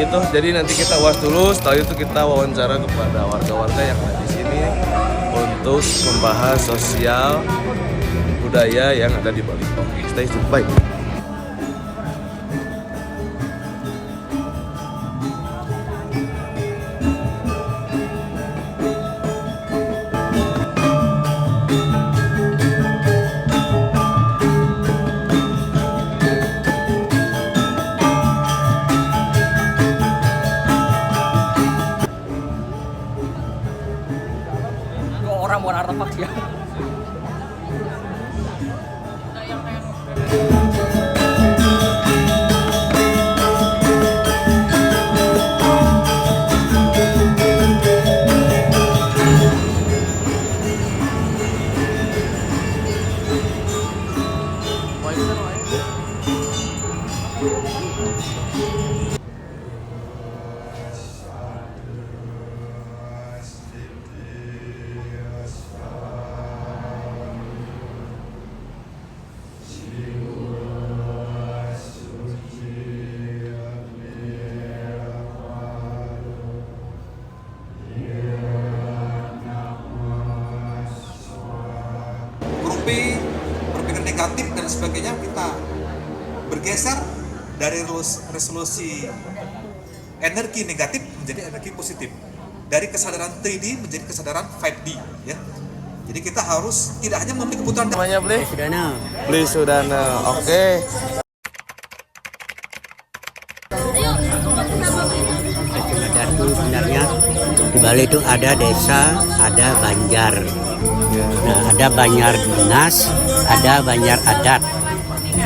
itu. Jadi nanti kita uas dulu, setelah itu kita wawancara kepada warga-warga yang ada di sini untuk membahas sosial budaya yang ada di Bali. Oke, stay tune, bye. Orang mau artepak ya. berpikir negatif dan sebagainya, kita bergeser dari resolusi energi negatif menjadi energi positif, dari kesadaran 3D menjadi kesadaran 5D ya. Jadi kita harus tidak hanya memenuhi kebutuhan. Namanya Bli? Sudana. Bli Sudana. Oke. Adat itu sebenarnya di Bali itu ada desa, ada banjar. Nah, ada banjar dinas, ada banjar adat,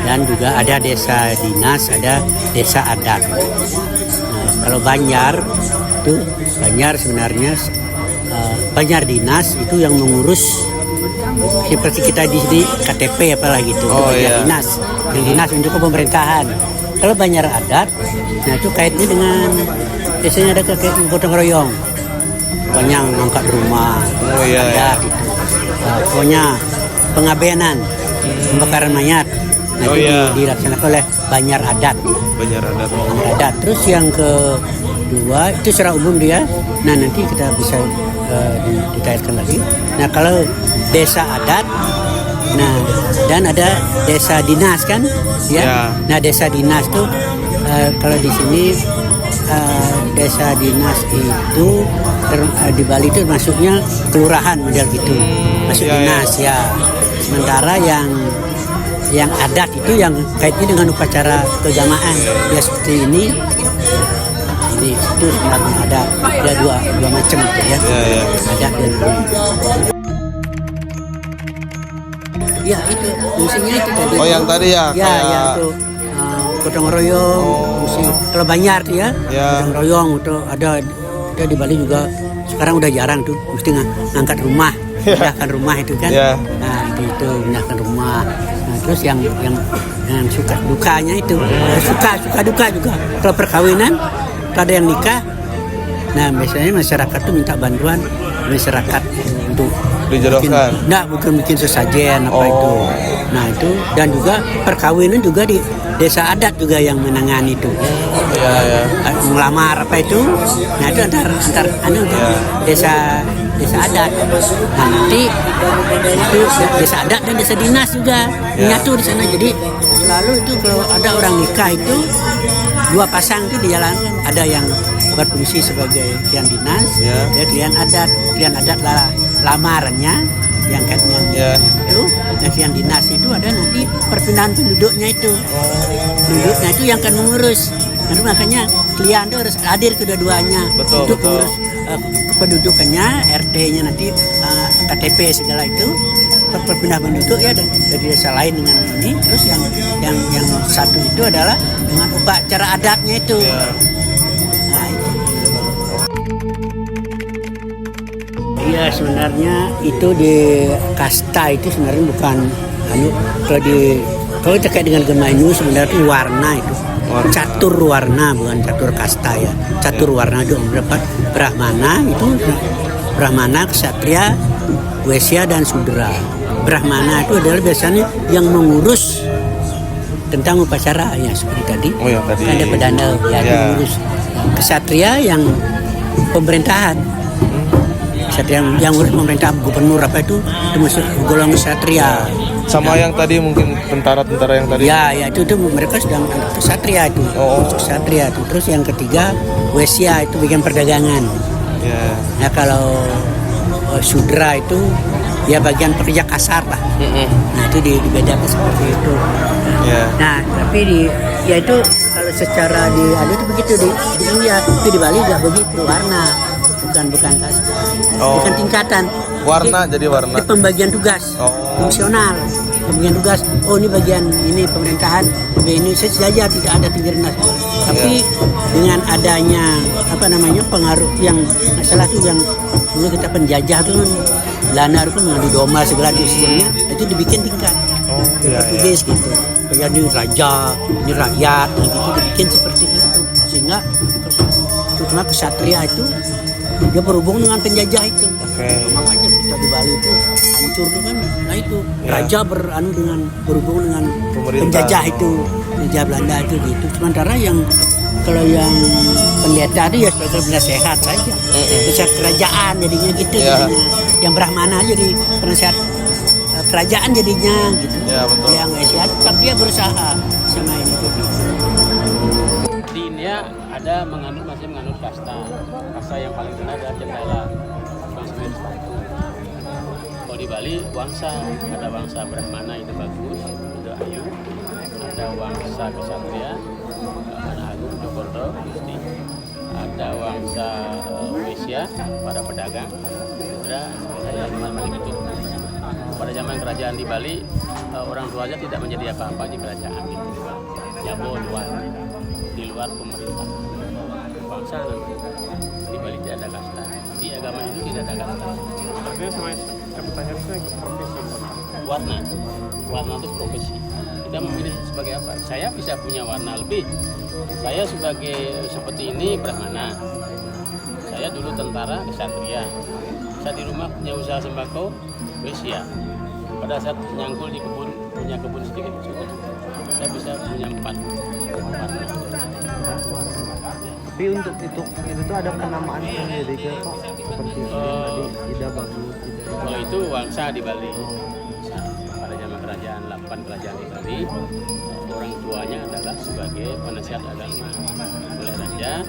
dan juga ada desa dinas, ada desa adat. Nah, kalau banjar itu sebenarnya banjar dinas itu yang mengurus seperti kita di sini KTP apalagi itu, banjar dinas, yang dinas untuk pemerintahan. Kalau banjar adat, nah itu kaitnya dengan biasanya ada gotong royong, pokoknya ngangkat rumah, adat itu. Pokoknya pengabenan, pembakaran mayat, nah itu dilaksanakan oleh banjar adat. Banjar adat. Banjar adat. Terus yang kedua itu secara umum dia. Nah nanti kita bisa dikaitkan lagi. Nah kalau desa adat, nah dan ada desa dinas kan, ya. Nah desa dinas tuh kalau di sini desa dinas itu di Bali itu masuknya kelurahan model gitu, masuk dinas ya. Sementara yang adat itu yang kaitnya dengan upacara keagamaan ya seperti ini itu sebenarnya ada dua macam gitu ya. Adat dan ya itu fungsinya itu tadi. Oh yang tadi ya? Ya yang itu gotong royong. Kalau banyak ya, gotong royong itu ada di Bali juga. Sekarang udah jarang tuh, mesti ngangkat rumah, pindahkan rumah itu kan. Nah itu pindahkan rumah. Nah, terus yang suka dukanya itu, suka duka juga. Kalau perkawinan, kalau ada yang nikah, nah biasanya masyarakat tuh minta bantuan masyarakat untuk dijodohkan. Bukan bikin sesajen apa itu. Nah itu dan juga perkawinan juga di desa adat juga yang menangani itu. Melamar apa itu. Nah itu antar desa adat. Nah nanti itu desa adat dan desa dinas juga menyatu di sana. Jadi selalu itu kalau ada orang nikah itu dua pasang itu dijalankan. Ada yang berfungsi sebagai klien dinas, ada klien adat lah lamarannya yang katanya itu. Nah klien dinas itu ada nanti perpindahan penduduknya itu. Penduduknya itu yang akan mengurus. Nah, makanya klien itu harus hadir kedua-duanya untuk mengurus pendudukannya, RT-nya nanti KTP segala itu. Perpindahan penduduk ya dari desa lain dengan ini. Terus yang satu itu adalah dengan upacara adatnya itu. Nah, itu. Iya sebenarnya itu di kasta itu sebenarnya bukan kalau terkait dengan Gemainu sebenarnya itu warna itu. Catur warna bukan catur kasta ya. Catur warna itu mendapat Brahmana itu Brahmana, Ksatria, Waisya dan Sudra. Brahmana itu adalah biasanya yang mengurus tentang upacara ya seperti tadi. Yang tadi. Ada pedana ya mengurus kesatria yang pemerintahan. Kesatria yang urus pemerintah gubernur apa itu masuk golongan kesatria. Sama yang tadi mungkin tentara-tentara yang tadi. Ya, itu mereka sedang kesatria itu. Kesatria itu. Terus yang ketiga Wesya itu bagian perdagangan. Ya. Nah kalau Sudra itu ya bagian pekerja kasar lah. Nah itu dibedakan seperti itu. Nah tapi itu kalau secara di itu begitu di India, tapi di Bali nggak begitu warna, bukan kasar, bukan tingkatan. Warna jadi warna. Itu pembagian tugas, fungsional, pembagian tugas. Oh ini bagian ini pemerintahan, ini saja tidak ada tinggi rendah. Tapi dengan adanya pengaruh yang masalah itu yang dulu kita penjajah tuh Belanda itu mengadu domba segala di sebelumnya itu dibikin tingkat Portugis gitu. Kayak ini raja, ini rakyat, gitu dibikin seperti itu sehingga terutama kesatria itu dia berhubung dengan penjajah itu. Makanya kita di Bali itu hancur dengan itu raja berhubung dengan penjajah itu, penjajah Belanda itu gitu. Sementara kalau yang pendeta itu ya sebagai penasehat saja, penasehat kerajaan jadinya gitu. Jadinya. Yang Brahmana jadi penasehat kerajaan jadinya gitu. Betul. Yang Asia tapi dia berusaha sama ini. Di India masih menganut kasta yang paling rendah adalah jendela bangsa sepatu. Kalau di Bali ada wangsa Brahmana itu bagus, itu ayu, ada wangsa kesatria, Anak Agung, Jogondo, Gusti, ada wangsa Wesya, para pedagang, Sudra, saya gitu. Pada zaman kerajaan di Bali, orang tuanya tidak menjadi apa-apa di kerajaan gitu. Jabo di luar pemerintah. Bangsa di Bali tidak ada kasta. Di agama Hindu tidak ada kasta. Artinya sama pertanyaan itu yang profesi. Warna itu profesi. Kita memilih sebagai apa? Saya bisa punya warna lebih. Saya seperti ini Brahmana. Saya dulu tentara kesatria. Saya di rumah punya usaha sembako Wesya. Pada saat nyangkul di punya kebun sedikit sudah. Saya bisa punya 4 warna. Tapi untuk itu tuh ada penamaan sendiri kan Pak? Seperti tadi tidak bagus. Kalau itu wangsa di Bali. Pada zaman kerajaan 8 kerajaan di Bali, orang tuanya adalah sebagai penasihat agama oleh raja.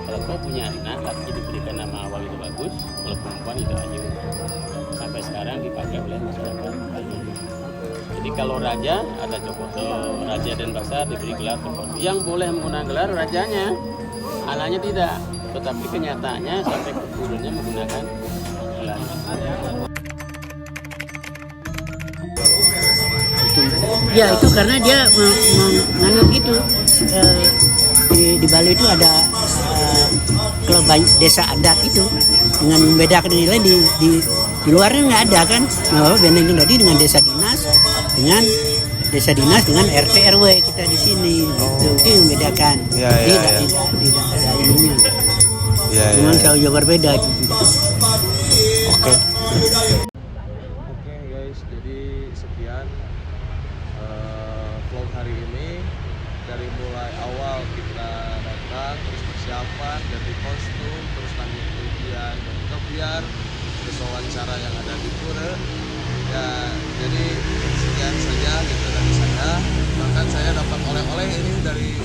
Kalau kau punya anak, laki diberikan nama awal itu bagus, kalau perempuan itu ayu. Sampai sekarang dipakai oleh masyarakat Bali. Jadi kalau raja ada Jogodo, raja dan Basar diberi gelar Jogodo. Yang boleh menggunakan gelar rajanya, anaknya tidak. Tetapi kenyataannya sampai keturunannya menggunakan gelar. Ya itu karena dia menganut gitu. Di Bali itu ada kalau desa adat itu dengan membedakan nilai di luarnya nggak ada kan. Nah, bandingin tadi dengan desa dinas dengan RT RW kita di sini. Itu yang membedakan. Tidak ada ininya. Memang jauh berbeda itu. Oke guys, jadi sekian vlog hari ini. Dari mulai awal kita datang, terus persiapan, ganti kostum, terus lanjut ujian dan kebiar, terus wawancara yang ada di Pura. Ya, jadi sekian saja gitu dari saya. Bahkan saya dapat oleh-oleh ini dari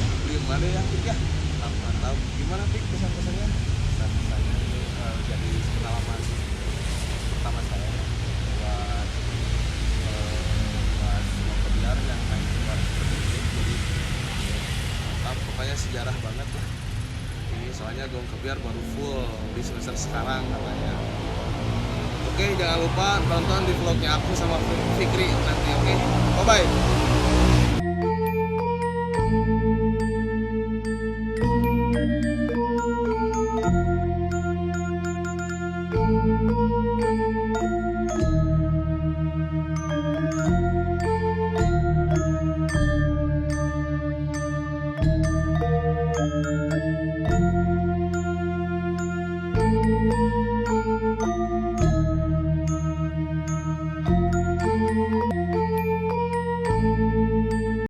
mana ya, Pik ya? Mantap. Gimana Pik pesan-pesannya? Pesan-pesannya ini jadi pengalaman pertama saya buat semua kebiar yang main keluar seperti ini. Jadi mantap, pokoknya sejarah banget lah. Ini soalnya Gong Kebiar baru full di semester sekarang katanya. Oke, jangan lupa nonton di vlognya aku sama Fikri nanti, oke? Bye-bye.